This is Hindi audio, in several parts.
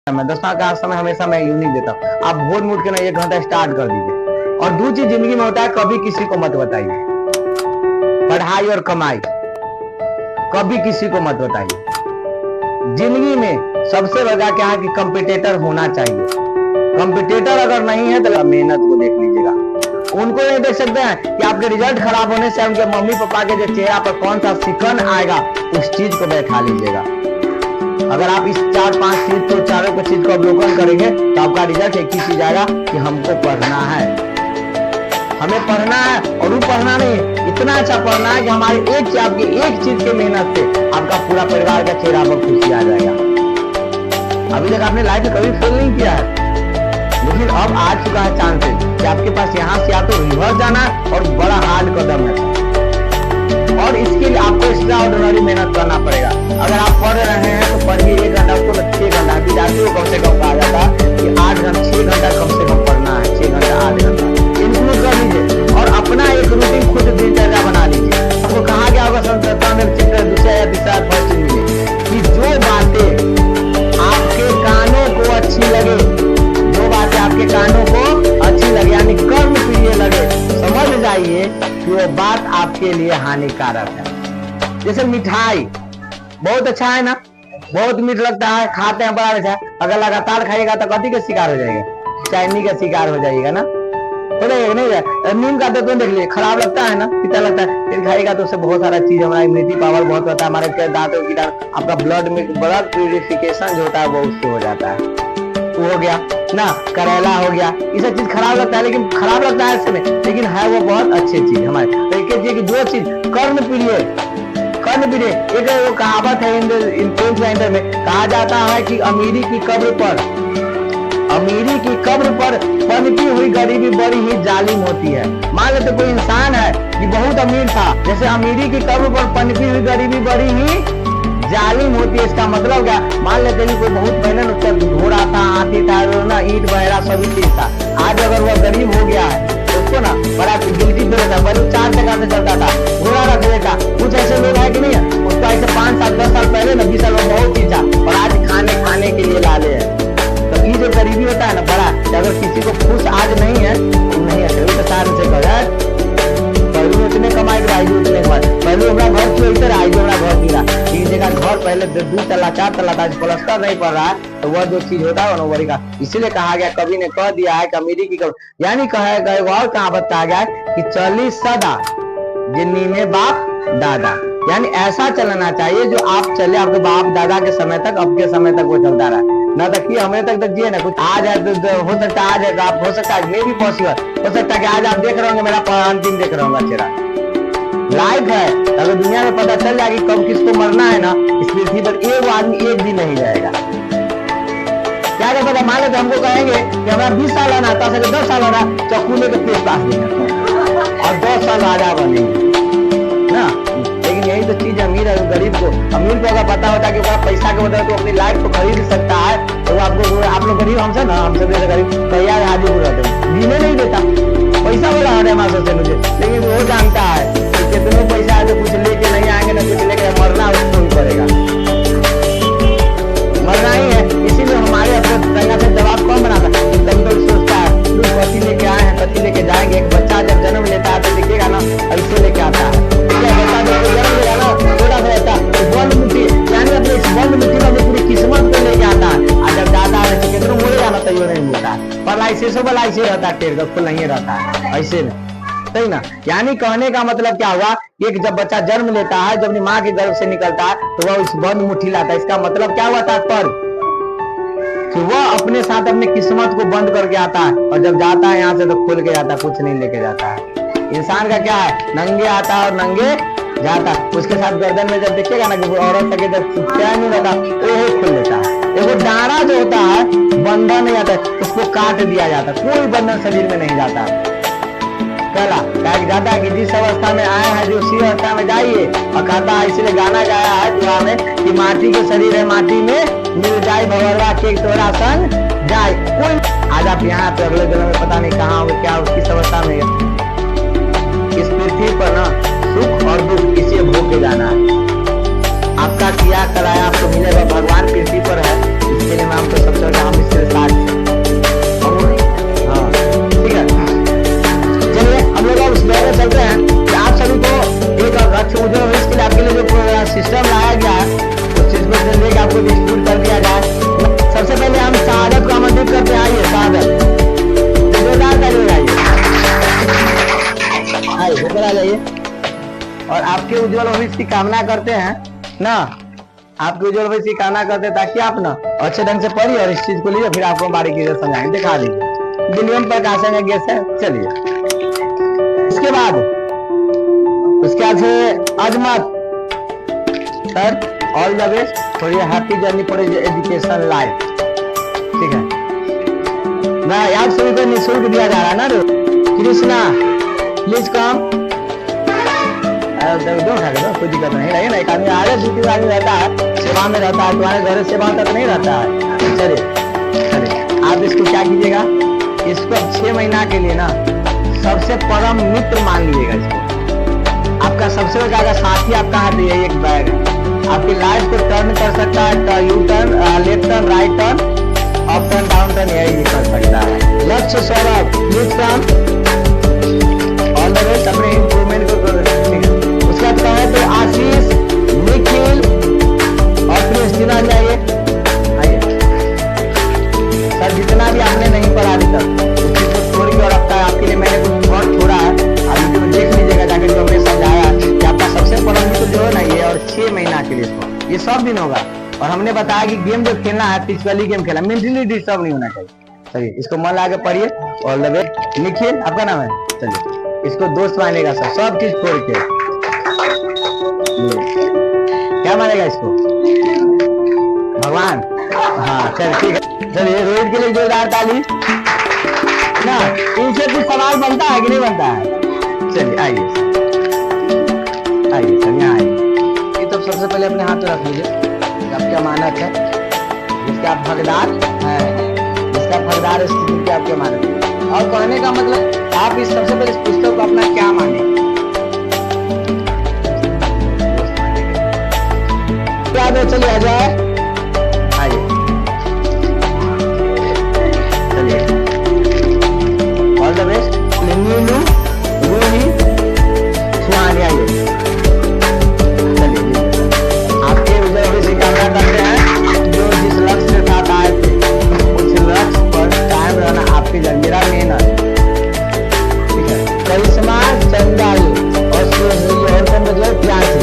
मैं 10 का समय हमेशा मैं यूं नहीं देता। आप भोर में उठ के ना 1 घंटा स्टार्ट कर दीजिए। और दूसरी चीज जिंदगी में होता है, कभी किसी को मत बताइए। पढ़ाई और कमाई कभी किसी को मत बताइए। जिंदगी में सबसे बड़ा क्या है कि कंपटीटर होना चाहिए। कंपटीटर अगर नहीं है तो मेहनत को देख लीजिएगा। उनको नहीं देख सकते हैं कि आपके रिजल्ट खराब होने से उनके मम्मी पापा के जो चेहरा पर कौन सा सिकन आएगा, उस चीज को बैठा लीजिएगा। अगर आप इस 4-5 चीज को चारों को चीज को अवलोकन करेंगे तो आपका रिजल्ट एक ही चीज आएगा कि हमको पढ़ना है, हमें पढ़ना है। और वो पढ़ना नहीं, इतना अच्छा पढ़ना है कि हमारे आपकी एक चीज के मेहनत से आपका पूरा परिवार का चेहरा पर खुशी आ जाएगा। अभी तक आपने लाइफ में कभी फेल नहीं किया है, लेकिन अब आ चुका है चांसेस कि आपके पास यहाँ से या तो रिवर्स जाना है और बड़ा हार्ड कदम है, और इसके लिए आपको एक्स्ट्रा ऑर्डिनरी मेहनत करना पड़ेगा। अगर आप पढ़ रहे हैं तो पढ़िए 1 घंटा, उसको 6 घंटा। विद्यार्थियों को कम से कम कहा जाता है कि 8 घंटा 6 घंटा कम से कम पढ़ना है। 6 घंटा 8 घंटा इंक्लूड कर लीजिए और अपना एक रूटीन खुद दिनचर्या बना लीजिए। आपको कहा गया होगा संस्कृत में चैप्टर 2 या 3 फर्स्ट में कि जो बातें आपके कानों को अच्छी लगे, जो बातें आपके कानों को अच्छी लगे यानी कर्म प्रिय लगे, समझ जाइए कि वो बात आपके लिए हानिकारक है। जैसे मिठाई बहुत अच्छा है ना, बहुत मीठ लगता है, खाते हैं बड़ा अच्छा है। अगर लगातार खाइएगा तो कथी का शिकार हो जाएगा, चाइनी का शिकार हो जाएगा ना, हो जाएगा नहीं। नीम का तो देख लीजिए, खराब लगता है ना, पीता लगता है, फिर खाएगा तो उससे बहुत सारा चीज हमारा इम्यूनिटी पावर बहुत होता है, हमारे दांतों की आपका ब्लड प्यूरिफिकेशन जो होता है वो उससे हो जाता है। वो हो गया ना, करेला हो गया, ये सब चीज खराब लगता है, लेकिन खराब लगता है इसमें, लेकिन है वो बहुत अच्छी चीज हमारे। तो एक जो चीज कर्म प्रिय, एक वो कहावत है इंटर में कहा जाता है कि अमीरी की कब्र पर पनपी हुई गरीबी बड़ी ही जालिम होती है। मान लेते कोई इंसान है कि बहुत अमीर था, जैसे अमीरी की कब्र पर पनपी हुई गरीबी बड़ी ही जालिम होती है। इसका मतलब क्या, मान लेते कि कोई बहुत मेहनत उसका घोड़ा था, हाथी था, ना ईंट वगैरह सभी चीज था। आज अगर वह गरीब हो गया है तो उसको ना बड़ा गिल्टी फील होता है। पहले 4 टका से चलता था, घोड़ा रख देता। कुछ ऐसे लोग है कि नहीं है, उसको ऐसे 5 साल 10 साल पहले ना 20 साल में बहुत चीज था, और आज खाने के लिए लाले है। तो ये जो गरीबी होता है ना बड़ा, अगर किसी को खुश आज नहीं है नहीं है, तो सारे से कह पहले उतने कमाई उतने पहले हमारा घर क्यों इधर आई, जो हमारा घर गिरा, एक जगह घर पहले 2 तला 4 तला था, प्लस्तर नहीं पड़ रहा है, तो वह जो चीज होता है नौकरी का। इसीलिए कहा गया, कवि ने कह दिया है कि अमीरी की यानी कहा गया और कहावत कहा गया है कि चली सदा जिन्नी में बाप दादा, यानी ऐसा चलना चाहिए जो आप चले आपके बाप दादा के समय तक, अब के समय तक वो चलता रहा ना, तक हमें तक जिए ना। कुछ आज है तो हो सकता है, आज आप हो सकता है मे भी पॉसिबल हो सकता है कि आज आप देख रहे होंगे, मेरा अंतिम देख रहा हूँ चेहरा लाइफ है। अगर दुनिया में पता चल जाए कि कब किसको मरना है ना, इस पृथ्वी पर एक आदमी एक भी नहीं जाएगा। क्या पता, मान लेते हमको कहेंगे कि हमारा 20 साल आना, 10 साल आना, चक्कू लेकर पेट पास देंगे और 10 साल राजा बनेंगे ना। लेकिन यही तो चीज अमीर है, गरीब को अगर पता होता कि पैसा के बदले तो अपनी लाइफ को खरीद सकता है, तो आपको आप लोग गरीब हमसे ना, हमसे जैसे गरीब तैयार हाजिर रहते हैं, जीने नहीं देता। पैसा वाला हर है मासो से मुझे, लेकिन वो जानता है कि कितने पैसा है तो कुछ लेके नहीं आएंगे ना, कुछ लेके मरना उसको ही पड़ेगा, मरना ही है। इसीलिए हमारे अपने से जवाब कौन बनाता है, कभी कभी सोचता है पति लेके आए हैं, पति लेके जाएंगे। एक बच्चा जब जन्म लेता है तो देखिएगा ना ऐसे लेके आता है, बंद मुट्ठी यानी अपने इस बंद मुट्ठी में अपनी पूरी किस्मत को लेके आता है। और जब जाता है कितना मोड़े जाना तैयार नहीं मिलता है, पर लाइसेंस वाला ऐसे रहता है, टेर फुल नहीं रहता है ऐसे में, सही ना। यानी कहने का मतलब क्या हुआ, एक जब बच्चा जन्म लेता है, जब अपनी माँ के गर्भ से निकलता है तो वह इस बंद मुट्ठी लाता है। इसका मतलब क्या हुआ तात्पर्य कि वह अपने साथ अपनी किस्मत को बंद करके आता है, और जब जाता है यहाँ से तो खुल के जाता है, कुछ नहीं लेके जाता है। इंसान का क्या है, नंगे आता है और नंगे जाता। उसके साथ गर्दन में जब देखिएगा ना कि औरत तक जब क्या नहीं रहता वो खुल लेता है। एक डारा जो होता है बंधन नहीं आता, उसको काट दिया जाता, कोई बंधन शरीर में नहीं जाता। पहला जाता है कि जिस अवस्था में आया है जो उसी अवस्था में जाइए, और कहता है इसलिए गाना गाया है दुआ में कि माटी के शरीर है माटी में मिल जाए, भगवा के तोरा संग जाए। कोई आज आप यहाँ पे अगले जन्म में पता नहीं कहाँ होंगे, क्या किस अवस्था में। इस पृथ्वी पर ना सुख और दुख इसे भोग के जाना है। आपका किया कराया आपको मिलेगा, भगवान पृथ्वी पर है, इसके लिए मैं आपको सबसे भविष्य की कामना करते हैं ना, आपके उज्जवल भविष्य की कामना करते हैं, ताकि आप ना अच्छे ढंग से पढ़िए और इस चीज को लीजिए, फिर आपको बारीकी से समझाएंगे, दिखा दीजिए। विलियम प्रकाश गैस है। चलिए उसके बाद से Azmat sir, all the best for your happy journey for education life. ठीक है ना, आप सभी को निःशुल्क दिया जा रहा है ना। कृष्णा प्लीज कम, कोई दिक्कत नहीं रही ना। एक आदमी आ रहे, दूसरी आदमी रहता है सेवा में रहता है, तुम्हारे घर सेवा तक नहीं रहता है। चलिए आप इसको क्या कीजिएगा, इसको 6 महीना के लिए ना सबसे परम मित्र मान लीजिएगा। इसको आपका सबसे ज्यादा साथी आपका हाथ है, एक बैग है, आपकी लाइफ को टर्न कर सकता है, U turn, left turn, right turn, up turn, down turn, यही कर सकता है। लक्ष्य Saurabh please come, all the best, अपने इम्प्रूवमेंट को उसका कहें तो आशीष, निखिल और प्रिंस जितना चाहिए आइए। सर जितना भी आपने नहीं पढ़ा अभी तक उसी को छोड़ के, और आपके लिए मैंने कुछ बहुत छोड़ा है, आप यूट्यूब में देख लीजिएगा जाकर, जो हमने समझाया कि आपका सबसे परम मित्र जो है ना ये, और 6 महीना के लिए ये सब दिन होगा। और हमने बताया कि गेम जो खेलना है फिजिकली गेम खेलना, मेंटली डिस्टर्ब नहीं होना चाहिए। चलिए इसको मन लगा के पढ़िए। और लगे निखिल आपका नाम है, चलिए इसको दोस्त मानेगा सर, सब चीज छोड़ के। क्या मानेगा इसको, भगवान। हाँ चल ठीक है, चलिए रोहित के लिए जोरदार ताली ना। इनसे कुछ सवाल बनता है कि नहीं बनता है? चलिए आइए सर, यहाँ आइए। ये तो सबसे पहले अपने हाथ में रख लीजिए, आपकी अमानत है, जिसके आप हकदार हैं, जिसका हकदार है स्थिति की आपकी अमानत है। और कहने का मतलब आप इस सबसे पहले इस पुस्तक को अपना क्या माने, याद है? चलिए आ जाए, आइए चलिए, ऑल द बेस्ट। नीलू, रूही, सुहानी आइए। चलिए आपके उज्जवल भविष्य की कामना करते हैं, जो जिस लक्ष्य के साथ आए थे उस लक्ष्य पर कायम रहना आपकी जंजीरा मेहनत। ठीक है, करिश्मा, चंदालू और मतलब प्यासी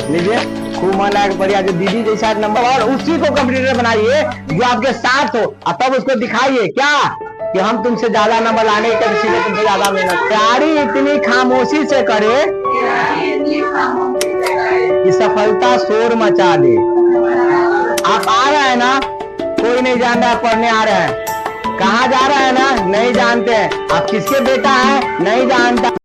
लीजिए, खूब मन लगा बढ़िया, जो दीदी जैसा नंबर, और उसी को कंप्यूटर बनाइए जो आपके साथ हो, और तब उसको दिखाइए क्या कि हम तुमसे ज्यादा नंबर लाने के लिए तुमसे ज्यादा मेहनत। तैयारी इतनी खामोशी से करे कि सफलता शोर मचा दे। आप आ रहे हैं ना, कोई नहीं जान रहा, पढ़ने आ रहे हैं, कहाँ जा रहे हैं ना नहीं जानते हैं, आप किसके बेटा है नहीं जानता,